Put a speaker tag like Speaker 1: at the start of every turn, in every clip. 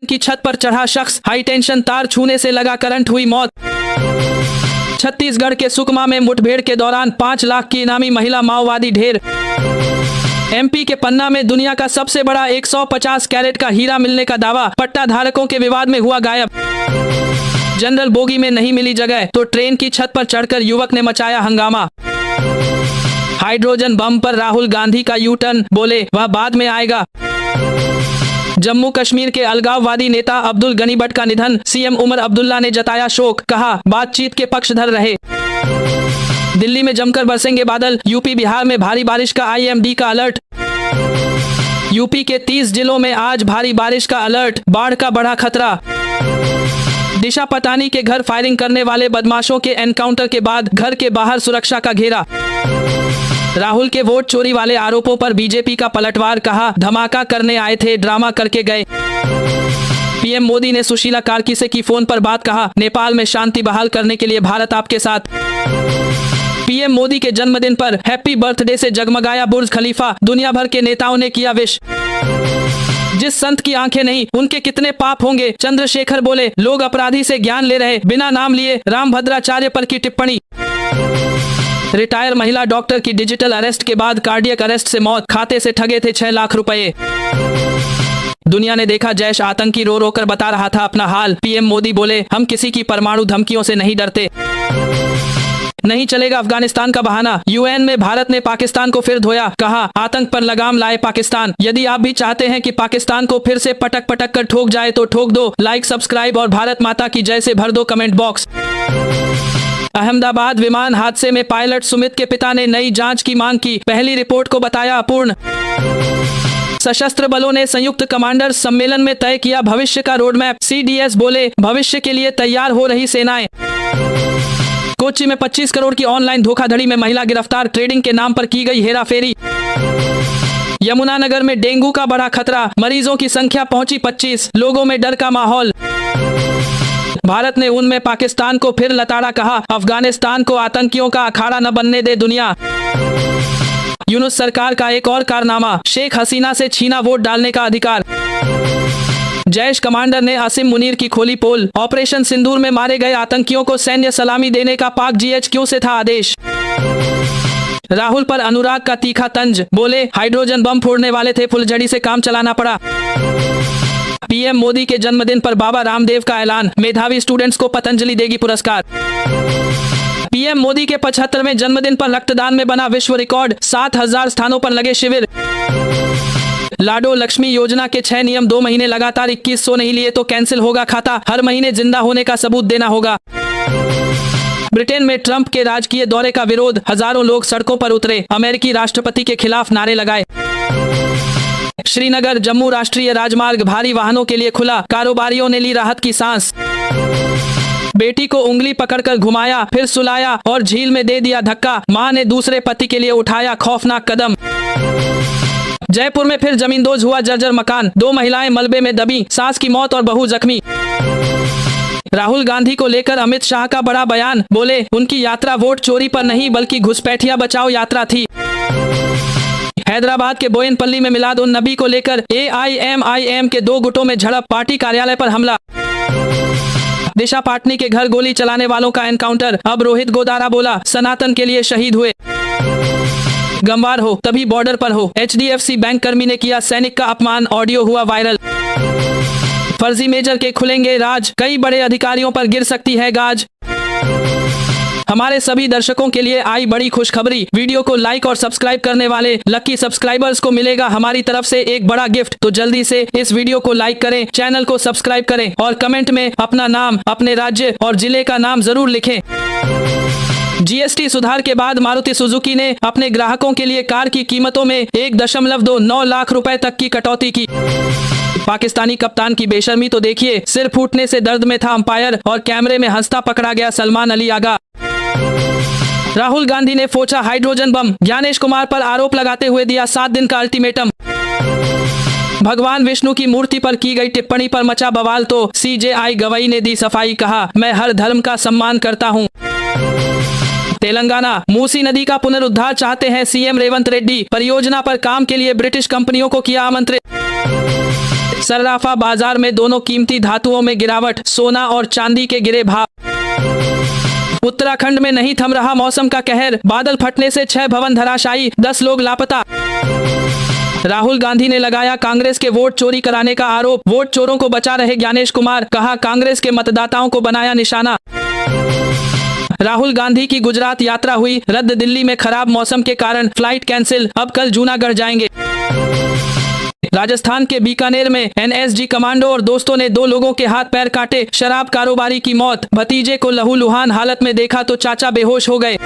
Speaker 1: की छत पर चढ़ा शख्स, हाई टेंशन तार छूने से लगा करंट, हुई मौत। छत्तीसगढ़ के सुकमा में मुठभेड़ के दौरान 5 लाख की इनामी महिला माओवादी ढेर। एमपी के पन्ना में दुनिया का सबसे बड़ा 150 कैरेट का हीरा मिलने का दावा, पट्टा धारकों के विवाद में हुआ गायब। जनरल बोगी में नहीं मिली जगह तो ट्रेन की छत पर चढ़कर युवक ने मचाया हंगामा। हाइड्रोजन बम पर राहुल गांधी का यू टर्न, बोले वह बाद में आएगा। जम्मू कश्मीर के अलगाववादी नेता अब्दुल गनी भट्ट का निधन, सीएम उमर अब्दुल्ला ने जताया शोक, कहा बातचीत के पक्षधर रहे। दिल्ली में जमकर बरसेंगे बादल, यूपी बिहार में भारी बारिश का आईएमडी का अलर्ट। यूपी के 30 जिलों में आज भारी बारिश का अलर्ट, बाढ़ का बढ़ा खतरा। दिशा पटानी के घर फायरिंग करने वाले बदमाशों के एनकाउंटर के बाद घर के बाहर सुरक्षा का घेरा। राहुल के वोट चोरी वाले आरोपों पर बीजेपी का पलटवार, कहा धमाका करने आए थे, ड्रामा करके गए। पीएम मोदी ने सुशीला कार्की से की फोन पर बात, कहा नेपाल में शांति बहाल करने के लिए भारत आपके साथ। पीएम मोदी के जन्मदिन पर हैप्पी बर्थडे से जगमगाया बुर्ज खलीफा, दुनिया भर के नेताओं ने किया विश। जिस संत की आंखें नहीं उनके कितने पाप होंगे, चंद्रशेखर बोले लोग अपराधी से ज्ञान ले रहे, बिना नाम लिए रामभद्राचार्य पर की टिप्पणी। रिटायर महिला डॉक्टर की डिजिटल अरेस्ट के बाद कार्डियक अरेस्ट से मौत, खाते से ठगे थे 6 लाख रुपए। दुनिया ने देखा जैश आतंकी रो रो कर बता रहा था अपना हाल, पीएम मोदी बोले हम किसी की परमाणु धमकियों से नहीं डरते। नहीं चलेगा अफगानिस्तान का बहाना, यूएन में भारत ने पाकिस्तान को फिर धोया, कहा आतंक पर लगाम लाए पाकिस्तान। यदि आप भी चाहते हैं कि पाकिस्तान को फिर से पटक पटक कर ठोक जाए तो ठोक दो, लाइक सब्सक्राइब और भारत माता की जय से भर दो कमेंट बॉक्स। अहमदाबाद विमान हादसे में पायलट सुमित के पिता ने नई जांच की मांग की, पहली रिपोर्ट को बताया अपूर्ण। सशस्त्र बलों ने संयुक्त कमांडर्स सम्मेलन में तय किया भविष्य का रोडमैप, सीडीएस बोले भविष्य के लिए तैयार हो रही सेनाएं। कोच्चि में 25 करोड़ की ऑनलाइन धोखाधड़ी में महिला गिरफ्तार, ट्रेडिंग के नाम पर की गई हेराफेरी। यमुनानगर में डेंगू का बड़ा खतरा, मरीजों की संख्या पहुंची 25, लोगों में डर का माहौल। भारत ने उनमें पाकिस्तान को फिर लताड़ा, कहा अफगानिस्तान को आतंकियों का अखाड़ा न बनने दे दुनिया। यूनुस सरकार का एक और कारनामा, शेख हसीना से छीना वोट डालने का अधिकार। जैश कमांडर ने आसिम मुनीर की खोली पोल, ऑपरेशन सिंदूर में मारे गए आतंकियों को सैन्य सलामी देने का पाक जीएचक्यू से था आदेश। राहुल पर अनुराग का तीखा तंज, बोले हाइड्रोजन बम फोड़ने वाले थे, फुलझड़ी से काम चलाना पड़ा। पीएम मोदी के जन्मदिन पर बाबा रामदेव का ऐलान, मेधावी स्टूडेंट्स को पतंजलि देगी पुरस्कार। पीएम मोदी के 75वें जन्मदिन पर रक्तदान में बना विश्व रिकॉर्ड, 7000 स्थानों पर लगे शिविर। लाडो लक्ष्मी योजना के 6 नियम, 2 महीने लगातार 2100 नहीं लिए तो कैंसिल होगा खाता, हर महीने जिंदा होने का सबूत देना होगा। ब्रिटेन में ट्रंप के राजकीय दौरे का विरोध, हजारों लोग सड़कों पर उतरे, अमेरिकी राष्ट्रपति के खिलाफ नारे लगाए। श्रीनगर जम्मू राष्ट्रीय राजमार्ग भारी वाहनों के लिए खुला, कारोबारियों ने ली राहत की सांस। बेटी को उंगली पकड़कर घुमाया, फिर सुलाया और झील में दे दिया धक्का, मां ने दूसरे पति के लिए उठाया खौफनाक कदम। जयपुर में फिर जमींदोज हुआ जर्जर मकान, 2 महिलाएं मलबे में दबी, सास की मौत और बहू जख्मी। राहुल गांधी को लेकर अमित शाह का बड़ा बयान, बोले उनकी यात्रा वोट चोरी पर नहीं बल्कि घुसपैठिया बचाओ यात्रा थी। हैदराबाद के बोयनपल्ली में मिलाद उन नबी को लेकर एआईएमआईएम के 2 गुटों में झड़प, पार्टी कार्यालय पर हमला। दिशा पाटनी के घर गोली चलाने वालों का एनकाउंटर, अब रोहित गोदारा बोला सनातन के लिए शहीद हुए। गंवार हो तभी बॉर्डर पर हो, एचडीएफसी बैंक कर्मी ने किया सैनिक का अपमान, ऑडियो हुआ वायरल। फर्जी मेजर के खुलेंगे राज, कई बड़े अधिकारियों पर गिर सकती है गाज। हमारे सभी दर्शकों के लिए आई बड़ी खुशखबरी, वीडियो को लाइक और सब्सक्राइब करने वाले लकी सब्सक्राइबर्स को मिलेगा हमारी तरफ से एक बड़ा गिफ्ट। तो जल्दी से इस वीडियो को लाइक करें, चैनल को सब्सक्राइब करें और कमेंट में अपना नाम, अपने राज्य और जिले का नाम जरूर लिखें। जीएसटी सुधार के बाद मारुति सुजुकी ने अपने ग्राहकों के लिए कार की कीमतों में 1.29 लाख रुपए तक की कटौती की। पाकिस्तानी कप्तान की बेशर्मी तो देखिए, सिर फूटने से दर्द में था अंपायर और कैमरे में हंसता पकड़ा गया सलमान अली आगा। राहुल गांधी ने फोचा हाइड्रोजन बम, ज्ञानेश कुमार पर आरोप लगाते हुए दिया 7 दिन का अल्टीमेटम। भगवान विष्णु की मूर्ति पर की गई टिप्पणी पर मचा बवाल तो सीजेआई गवाई ने दी सफाई, कहा मैं हर धर्म का सम्मान करता हूं। तेलंगाना, मूसी नदी का पुनरुद्धार चाहते हैं सीएम रेवंत रेड्डी, परियोजना पर काम के लिए ब्रिटिश कंपनियों को किया आमंत्रित। सर्राफा बाजार में दोनों कीमती धातुओं में गिरावट, सोना और चांदी के गिरे भाव। उत्तराखंड में नहीं थम रहा मौसम का कहर, बादल फटने से 6 भवन धराशायी, 10 लोग लापता। राहुल गांधी ने लगाया कांग्रेस के वोट चोरी कराने का आरोप, वोट चोरों को बचा रहे ज्ञानेश कुमार, कहा कांग्रेस के मतदाताओं को बनाया निशाना। राहुल गांधी की गुजरात यात्रा हुई रद्द, दिल्ली में खराब मौसम के कारण फ्लाइट कैंसिल, अब कल जूनागढ़ जाएंगे। राजस्थान के बीकानेर में एनएसजी कमांडो और दोस्तों ने 2 लोगों के हाथ पैर काटे, शराब कारोबारी की मौत, भतीजे को लहूलुहान हालत में देखा तो चाचा बेहोश हो गए।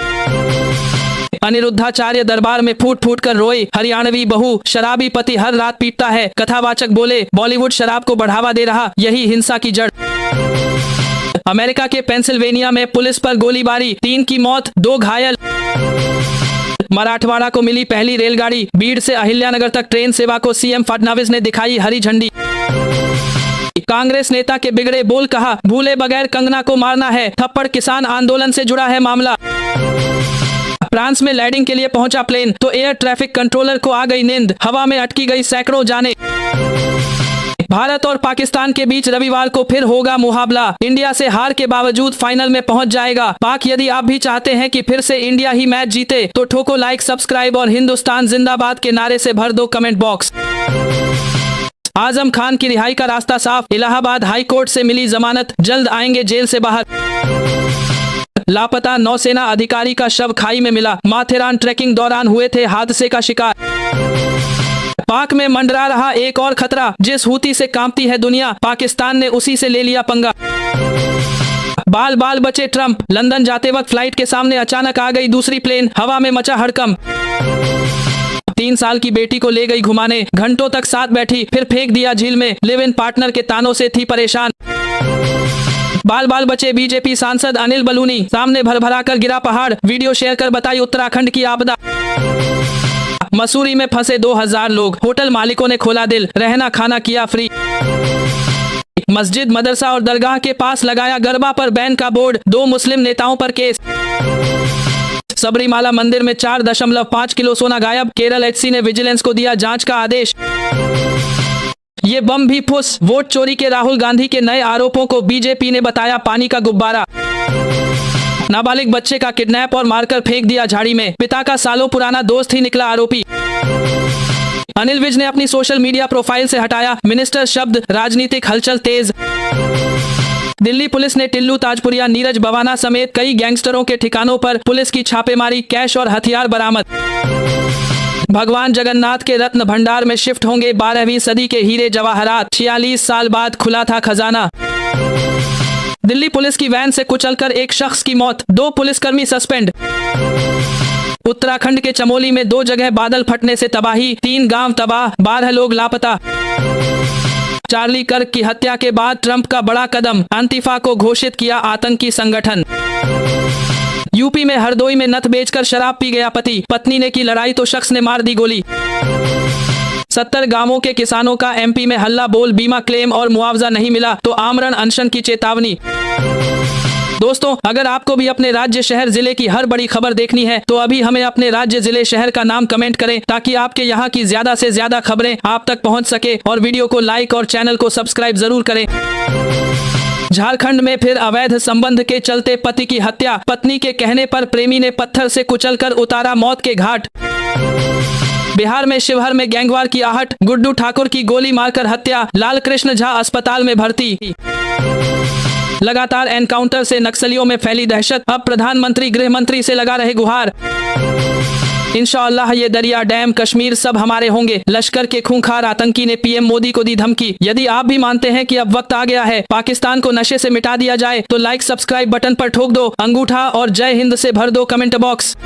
Speaker 1: अनिरुद्धाचार्य दरबार में फूट फूट कर रोए, हरियाणवी बहू, शराबी पति हर रात पीटता है, कथावाचक बोले बॉलीवुड शराब को बढ़ावा दे रहा, यही हिंसा की जड़। अमेरिका के पेंसिल्वेनिया में पुलिस पर गोलीबारी, 3 की मौत, 2 घायल। मराठवाड़ा को मिली पहली रेलगाड़ी, बीड़ से अहिल्यानगर तक ट्रेन सेवा को सीएम फडणवीस ने दिखाई हरी झंडी। कांग्रेस नेता के बिगड़े बोल, कहा भूले बगैर कंगना को मारना है, थप्पड़, किसान आंदोलन से जुड़ा है मामला। फ्रांस में लैंडिंग के लिए पहुंचा प्लेन तो एयर ट्रैफिक कंट्रोलर को आ गई नींद, हवा में अटकी गई सैकड़ों जाने। भारत और पाकिस्तान के बीच रविवार को फिर होगा मुकाबला, इंडिया से हार के बावजूद फाइनल में पहुंच जाएगा पाक। यदि आप भी चाहते हैं कि फिर से इंडिया ही मैच जीते तो ठोको लाइक, सब्सक्राइब और हिंदुस्तान जिंदाबाद के नारे से भर दो कमेंट बॉक्स। आजम खान की रिहाई का रास्ता साफ, इलाहाबाद हाई कोर्ट से मिली जमानत, जल्द आएंगे जेल से बाहर। लापता नौसेना अधिकारी का शव खाई में मिला, माथेरान ट्रैकिंग दौरान हुए थे हादसे का शिकार। पाक में मंडरा रहा एक और खतरा, जिस हूती से कांपती है दुनिया, पाकिस्तान ने उसी से ले लिया पंगा। बाल बाल बचे ट्रंप, लंदन जाते वक्त फ्लाइट के सामने अचानक आ गई दूसरी प्लेन, हवा में मचा हड़कंप। 3 साल की बेटी को ले गई घुमाने, घंटों तक साथ बैठी, फिर फेंक दिया झील में, लिव इन पार्टनर के तानों से थी परेशान। बाल बाल बचे बीजेपी सांसद अनिल बलूनी, सामने भरभरा कर गिरा पहाड़, वीडियो शेयर कर बताई उत्तराखंड की आपदा। मसूरी में फंसे 2000 लोग, होटल मालिकों ने खोला दिल, रहना खाना किया फ्री। मस्जिद, मदरसा और दरगाह के पास लगाया गरबा पर बैन का बोर्ड, 2 मुस्लिम नेताओं पर केस। सबरीमाला मंदिर में 4.5 किलो सोना गायब, केरल एचसी ने विजिलेंस को दिया जांच का आदेश। ये बम भी फुस, वोट चोरी के राहुल गांधी के नए आरोपों को बीजेपी ने बताया पानी का गुब्बारा। नाबालिग बच्चे का किडनैप और मारकर फेंक दिया झाड़ी में, पिता का सालों पुराना दोस्त ही निकला आरोपी। अनिल विज ने अपनी सोशल मीडिया प्रोफाइल से हटाया मिनिस्टर शब्द, राजनीतिक हलचल तेज। दिल्ली पुलिस ने टिल्लू ताजपुरिया, नीरज बवाना समेत कई गैंगस्टरों के ठिकानों पर पुलिस की छापेमारी, कैश और हथियार बरामद। भगवान जगन्नाथ के रत्न भंडार में शिफ्ट होंगे 12वीं सदी के हीरे जवाहरात, 46 साल बाद खुला था खजाना। दिल्ली पुलिस की वैन से कुचलकर एक शख्स की मौत, 2 पुलिसकर्मी सस्पेंड। उत्तराखंड के चमोली में 2 जगह बादल फटने से तबाही, 3 गांव तबाह, 12 लोग लापता। चार्ली कर्क की हत्या के बाद ट्रंप का बड़ा कदम, अंतिफा को घोषित किया आतंकी संगठन। यूपी में हरदोई में नथ बेचकर शराब पी गया पति, पत्नी ने की लड़ाई तो शख्स ने मार दी गोली। 70 गांवों के किसानों का एमपी में हल्ला बोल, बीमा क्लेम और मुआवजा नहीं मिला तो आमरण अनशन की चेतावनी। दोस्तों, अगर आपको भी अपने राज्य, शहर, जिले की हर बड़ी खबर देखनी है तो अभी हमें अपने राज्य, जिले, शहर का नाम कमेंट करें ताकि आपके यहाँ की ज्यादा से ज्यादा खबरें आप तक पहुँच सके, और वीडियो को लाइक और चैनल को सब्सक्राइब जरूर करें। झारखंड में फिर अवैध संबंध के चलते पति की हत्या, पत्नी के कहने पर प्रेमी ने पत्थर से कुचलकर उतारा मौत के घाट। बिहार में शिवहर में गैंगवार की आहट, गुड्डू ठाकुर की गोली मारकर हत्या, लाल कृष्ण झा अस्पताल में भर्ती। लगातार एनकाउंटर से नक्सलियों में फैली दहशत, अब प्रधानमंत्री गृह मंत्री से लगा रहे गुहार। इंशाअल्लाह ये दरिया, डैम, कश्मीर सब हमारे होंगे, लश्कर के खूंखार आतंकी ने पीएम मोदी को दी धमकी। यदि आप भी मानते हैं कि अब वक्त आ गया है पाकिस्तान को नशे से मिटा दिया जाए तो लाइक, सब्सक्राइब बटन पर ठोक दो अंगूठा और जय हिंद से भर दो कमेंट बॉक्स।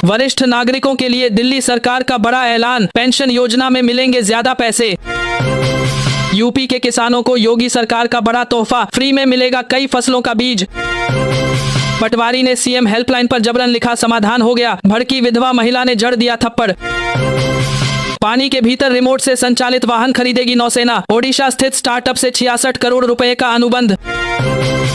Speaker 1: वरिष्ठ नागरिकों के लिए दिल्ली सरकार का बड़ा ऐलान, पेंशन योजना में मिलेंगे ज्यादा पैसे। यूपी के किसानों को योगी सरकार का बड़ा तोहफा, फ्री में मिलेगा कई फसलों का बीज। पटवारी ने सीएम हेल्पलाइन पर जबरन लिखा, समाधान हो गया, भड़की विधवा महिला ने जड़ दिया थप्पड़। पानी के भीतर रिमोट से संचालित वाहन खरीदेगी नौसेना, ओडिशा स्थित स्टार्टअप से 66 करोड़ रुपए का अनुबंध।